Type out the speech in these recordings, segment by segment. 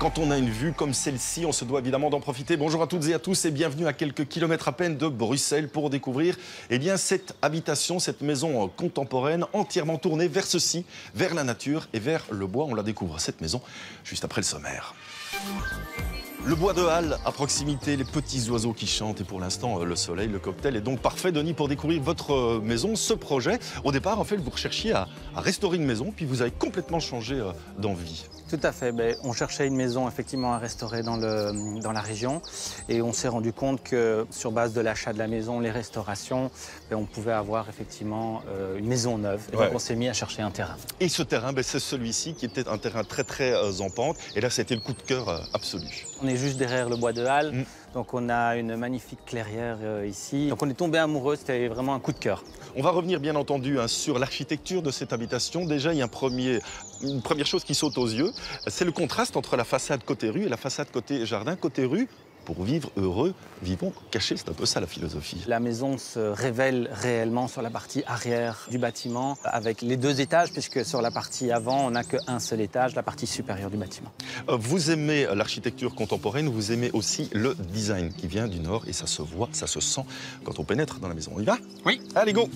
Quand on a une vue comme celle-ci, on se doit évidemment d'en profiter. Bonjour à toutes et à tous et bienvenue à quelques kilomètres à peine de Bruxelles pour découvrir cette habitation, cette maison contemporaine entièrement tournée vers ceci, vers la nature et vers le bois. On la découvre, cette maison, juste après le sommaire. Le bois de Halle à proximité, les petits oiseaux qui chantent et pour l'instant le soleil, le cocktail est donc parfait, Denis, pour découvrir votre maison, ce projet. Au départ, en fait, vous recherchiez à restaurer une maison, puis vous avez complètement changé d'envie. Tout à fait. On cherchait une maison effectivement à restaurer dans la région et on s'est rendu compte que sur base de l'achat de la maison, les restaurations, on pouvait avoir effectivement une maison neuve. Et donc on s'est mis à chercher un terrain. Et ce terrain, c'est celui-ci qui était un terrain très en pente. Et là, c'était le coup de cœur absolu. On est juste derrière le bois de Halle. Donc on a une magnifique clairière ici. Donc on est tombé amoureux, c'était vraiment un coup de cœur. On va revenir bien entendu sur l'architecture de cette habitation. Déjà, il y a une première chose qui saute aux yeux, c'est le contraste entre la façade côté rue et la façade côté jardin. Côté rue, pour vivre heureux, vivons cachés, c'est un peu ça la philosophie. La maison se révèle réellement sur la partie arrière du bâtiment, avec les deux étages, puisque sur la partie avant, on n'a qu'un seul étage, la partie supérieure du bâtiment. Vous aimez l'architecture contemporaine, vous aimez aussi le design qui vient du Nord, et ça se voit, ça se sent quand on pénètre dans la maison. On y va? Oui. Allez, go!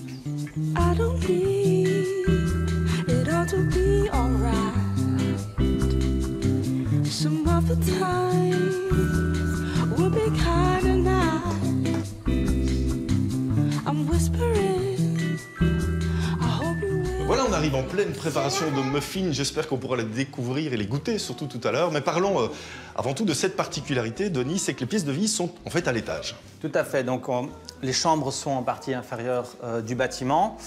Voilà, on arrive en pleine préparation de muffins. J'espère qu'on pourra les découvrir et les goûter, surtout tout à l'heure. Mais parlons avant tout de cette particularité, Denis, c'est que les pièces de vie sont en fait à l'étage. Tout à fait. Donc, les chambres sont en partie inférieure du bâtiment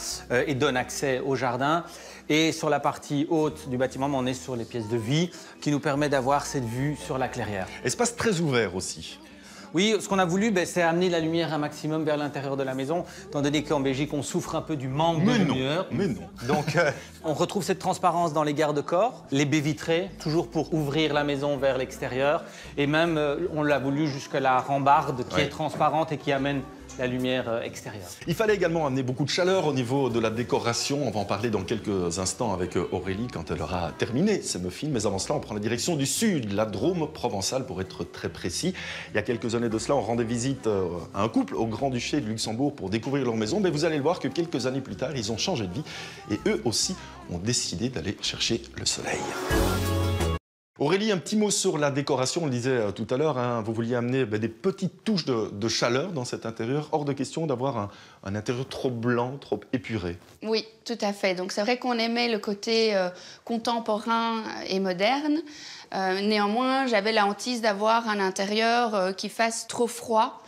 et donnent accès au jardin. Et sur la partie haute du bâtiment, on est sur les pièces de vie qui nous permet d'avoir cette vue sur la clairière. Espace très ouvert aussi. Oui, ce qu'on a voulu, c'est amener la lumière un maximum vers l'intérieur de la maison, étant donné qu'en Belgique, on souffre un peu du manque de lumière. Mais non. Donc, on retrouve cette transparence dans les garde-corps, les baies vitrées, toujours pour ouvrir la maison vers l'extérieur. Et même, on l'a voulu jusqu'à la rambarde qui est transparente et qui amène la lumière extérieure. Il fallait également amener beaucoup de chaleur au niveau de la décoration. On va en parler dans quelques instants avec Aurélie quand elle aura terminé ces muffins. Mais avant cela, on prend la direction du sud, la Drôme provençale pour être très précis. Il y a quelques années de cela, on rendait visite à un couple au Grand-Duché de Luxembourg pour découvrir leur maison. Mais vous allez le voir que quelques années plus tard, ils ont changé de vie et eux aussi ont décidé d'aller chercher le soleil. Aurélie, un petit mot sur la décoration. On le disait tout à l'heure, vous vouliez amener des petites touches de chaleur dans cet intérieur. Hors de question d'avoir un intérieur trop blanc, trop épuré. Oui, tout à fait. Donc c'est vrai qu'on aimait le côté contemporain et moderne. Néanmoins, j'avais la hantise d'avoir un intérieur qui fasse trop froid.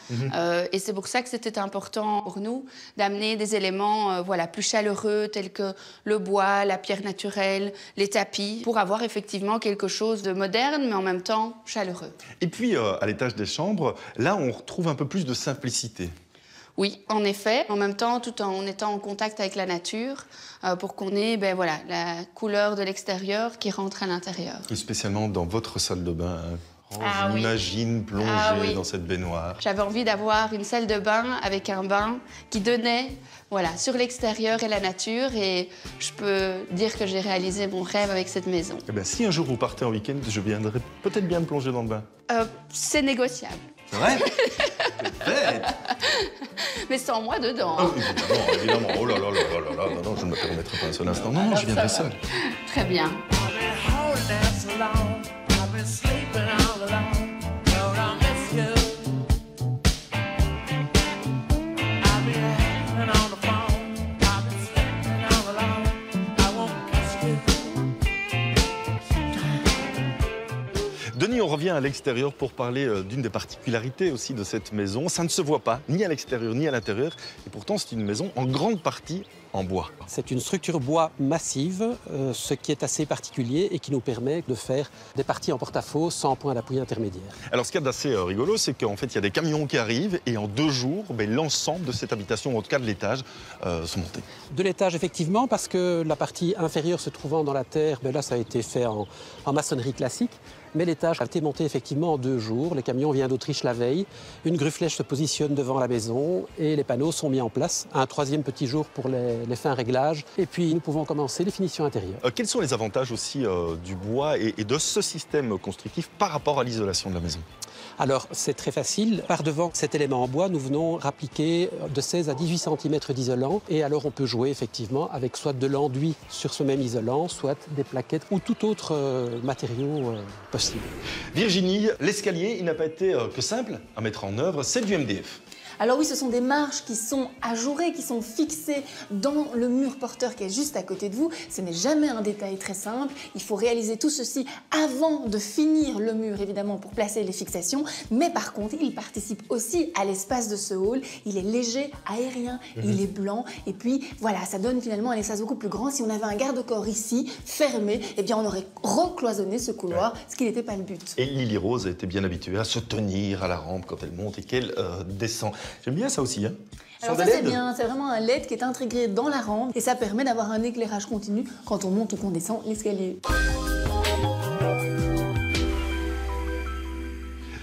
Et c'est pour ça que c'était important pour nous d'amener des éléments plus chaleureux tels que le bois, la pierre naturelle, les tapis, pour avoir effectivement quelque chose de moderne mais en même temps chaleureux. Et puis à l'étage des chambres, là on retrouve un peu plus de simplicité. Oui, en effet, en même temps tout en étant en contact avec la nature pour qu'on ait la couleur de l'extérieur qui rentre à l'intérieur. Et spécialement dans votre salle de bain. On imagine plonger dans cette baignoire. J'avais envie d'avoir une salle de bain avec un bain qui donnait sur l'extérieur et la nature. Et je peux dire que j'ai réalisé mon rêve avec cette maison. Eh bien, si un jour vous partez en week-end, je viendrai peut-être bien me plonger dans le bain. C'est négociable. C'est vrai? Peut-être. Mais sans moi dedans. Évidemment. Oh là là. Non, je ne me permettrai pas un seul instant. Non, je viendrai seul. Très bien. Denis, on revient à l'extérieur pour parler d'une des particularités aussi de cette maison. Ça ne se voit pas, ni à l'extérieur, ni à l'intérieur. Et pourtant, c'est une maison en grande partie en bois. C'est une structure bois massive, ce qui est assez particulier et qui nous permet de faire des parties en porte-à-faux sans point d'appui intermédiaire. Alors, ce qu'il y a d'assez rigolo, c'est qu'en fait, il y a des camions qui arrivent et en 2 jours, l'ensemble de cette habitation, en tout cas de l'étage, sont montés. De l'étage, effectivement, parce que la partie inférieure se trouvant dans la terre, là, ça a été fait en maçonnerie classique. Mais l'étage a été monté effectivement en 2 jours. Le camion vient d'Autriche la veille. Une grue flèche se positionne devant la maison et les panneaux sont mis en place. Un 3e petit jour pour les fins réglages. Et puis nous pouvons commencer les finitions intérieures. Quels sont les avantages aussi du bois et de ce système constructif par rapport à l'isolation de la maison? Alors, c'est très facile. Par devant cet élément en bois, nous venons appliquer de 16 à 18 cm d'isolant. Et alors, on peut jouer effectivement avec soit de l'enduit sur ce même isolant, soit des plaquettes ou tout autre matériau possible. Virginie, l'escalier, il n'a pas été que simple à mettre en œuvre, c'est du MDF. Alors oui, ce sont des marches qui sont ajourées, qui sont fixées dans le mur porteur qui est juste à côté de vous. Ce n'est jamais un détail très simple. Il faut réaliser tout ceci avant de finir le mur, évidemment, pour placer les fixations. Mais par contre, il participe aussi à l'espace de ce hall. Il est léger, aérien, il est blanc. Et puis, voilà, ça donne finalement un espace beaucoup plus grand. Si on avait un garde-corps ici, fermé, eh bien, on aurait recloisonné ce couloir, ce qui n'était pas le but. Et Lily Rose a été bien habituée à se tenir à la rampe quand elle monte et qu'elle descend. J'aime bien ça aussi, hein. Alors ça c'est bien, c'est vraiment un LED qui est intégré dans la rampe et ça permet d'avoir un éclairage continu quand on monte ou qu'on descend l'escalier.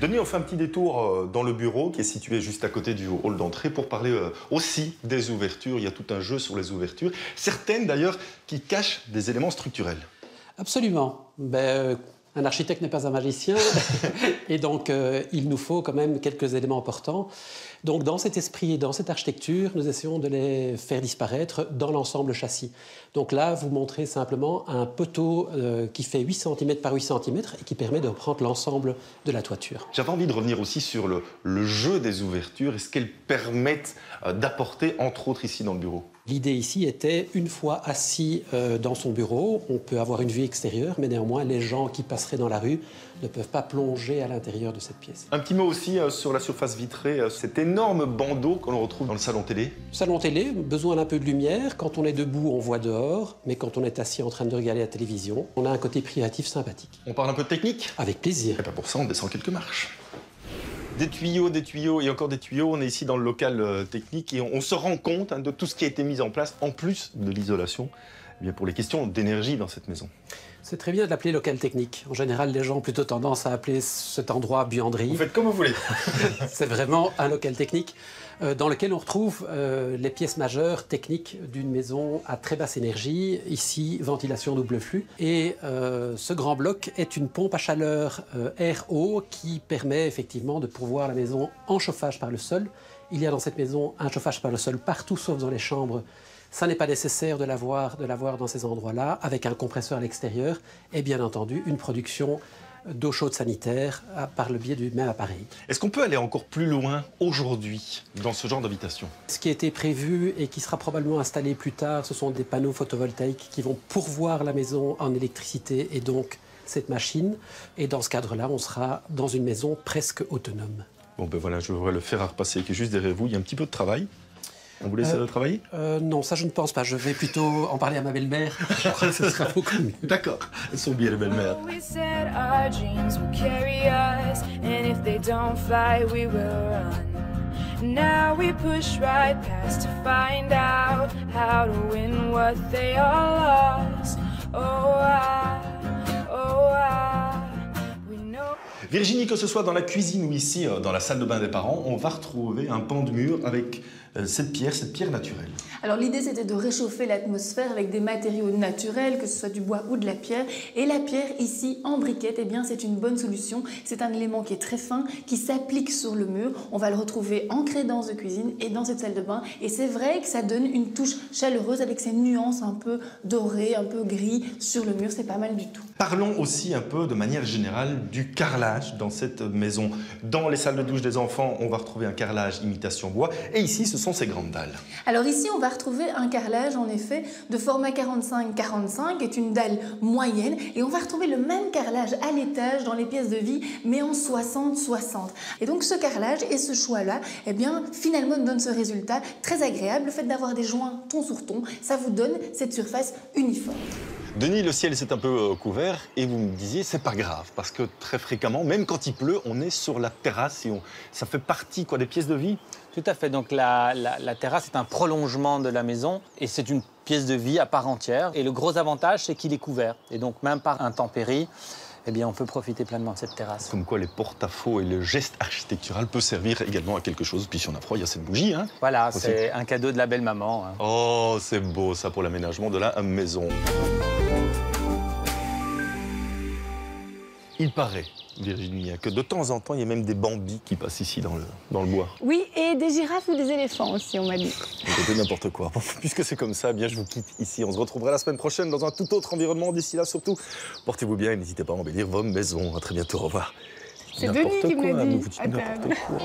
Denis, on fait un petit détour dans le bureau qui est situé juste à côté du hall d'entrée pour parler aussi des ouvertures. Il y a tout un jeu sur les ouvertures, certaines d'ailleurs qui cachent des éléments structurels. Absolument. Un architecte n'est pas un magicien et donc il nous faut quand même quelques éléments importants. Donc dans cet esprit et dans cette architecture, nous essayons de les faire disparaître dans l'ensemble châssis. Donc là, vous montrez simplement un poteau qui fait 8 cm par 8 cm et qui permet de reprendre l'ensemble de la toiture. J'avais envie de revenir aussi sur le jeu des ouvertures et ce qu'elles permettent d'apporter, entre autres ici dans le bureau. L'idée ici était, une fois assis dans son bureau, on peut avoir une vue extérieure, mais néanmoins, les gens qui passeraient dans la rue ne peuvent pas plonger à l'intérieur de cette pièce. Un petit mot aussi sur la surface vitrée, cet énorme bandeau que l'on retrouve dans le salon télé. Salon télé, besoin d'un peu de lumière. Quand on est debout, on voit dehors, mais quand on est assis en train de regarder la télévision, on a un côté privatif sympathique. On parle un peu de technique? Avec plaisir. Et bien pour ça, on descend quelques marches. Des tuyaux et encore des tuyaux. On est ici dans le local technique et on se rend compte de tout ce qui a été mis en place, en plus de l'isolation, pour les questions d'énergie dans cette maison. C'est très bien de l'appeler local technique. En général, les gens ont plutôt tendance à appeler cet endroit buanderie. Vous faites comme vous voulez. C'est vraiment un local technique dans lequel on retrouve les pièces majeures techniques d'une maison à très basse énergie. Ici, ventilation double flux. Et ce grand bloc est une pompe à chaleur air-eau qui permet effectivement de pourvoir la maison en chauffage par le sol. Il y a dans cette maison un chauffage par le sol partout sauf dans les chambres. Ça n'est pas nécessaire de l'avoir dans ces endroits-là, avec un compresseur à l'extérieur et bien entendu une production d'eau chaude sanitaire par le biais du même appareil. Est-ce qu'on peut aller encore plus loin aujourd'hui dans ce genre d'habitation? Ce qui a été prévu et qui sera probablement installé plus tard, ce sont des panneaux photovoltaïques qui vont pourvoir la maison en électricité et donc cette machine. Et dans ce cadre-là, on sera dans une maison presque autonome. Bon ben voilà, je vois le fer à repasser qui est juste derrière vous. Il y a un petit peu de travail. On vous laisse travailler? Non, ça je ne pense pas. Je vais plutôt en parler à ma belle-mère. Je crois que ce sera beaucoup mieux. D'accord, elles sont bien les belles-mères. Now we push right past to find out how to win what they all lost. Virginie, que ce soit dans la cuisine ou ici, dans la salle de bain des parents, on va retrouver un pan de mur avec cette pierre naturelle. Alors l'idée c'était de réchauffer l'atmosphère avec des matériaux naturels, que ce soit du bois ou de la pierre. Et la pierre ici en briquette, eh bien c'est une bonne solution. C'est un élément qui est très fin, qui s'applique sur le mur. On va le retrouver en crédence de cuisine et dans cette salle de bain. Et c'est vrai que ça donne une touche chaleureuse avec ces nuances un peu dorées, un peu gris sur le mur. C'est pas mal du tout. Parlons aussi un peu de manière générale du carrelage dans cette maison. Dans les salles de douche des enfants, on va retrouver un carrelage imitation bois. Et ici, ce sont ces grandes dalles. Alors ici, on va retrouver un carrelage en effet de format 45-45, qui est une dalle moyenne. Et on va retrouver le même carrelage à l'étage dans les pièces de vie, mais en 60-60. Et donc ce carrelage et ce choix-là, eh bien finalement nous donne ce résultat très agréable. Le fait d'avoir des joints ton sur ton, ça vous donne cette surface uniforme. Denis, le ciel s'est un peu couvert et vous me disiez c'est pas grave parce que très fréquemment, même quand il pleut, on est sur la terrasse et ça fait partie des pièces de vie. Tout à fait. Donc la terrasse est un prolongement de la maison et c'est une pièce de vie à part entière. Et le gros avantage, c'est qu'il est couvert. Et donc même par intempéries, eh bien, on peut profiter pleinement de cette terrasse. Comme quoi les porte-à-faux et le geste architectural peut servir également à quelque chose. Puis si on a froid, il y a cette bougie. Hein, voilà, aussi. c'est un cadeau de la belle-maman. Hein. Oh, c'est beau ça pour l'aménagement de la maison. Il paraît, Virginie, que de temps en temps, il y a même des bambis qui passent ici dans le bois. Oui, et des girafes ou des éléphants aussi, on m'a dit. C'est n'importe quoi. Bon, puisque c'est comme ça, eh bien, je vous quitte ici. On se retrouvera la semaine prochaine dans un tout autre environnement. D'ici là, surtout, portez-vous bien et n'hésitez pas à embellir vos maisons. À très bientôt, au revoir. C'est Denis qui me l'a dit. Vous dites n'importe quoi.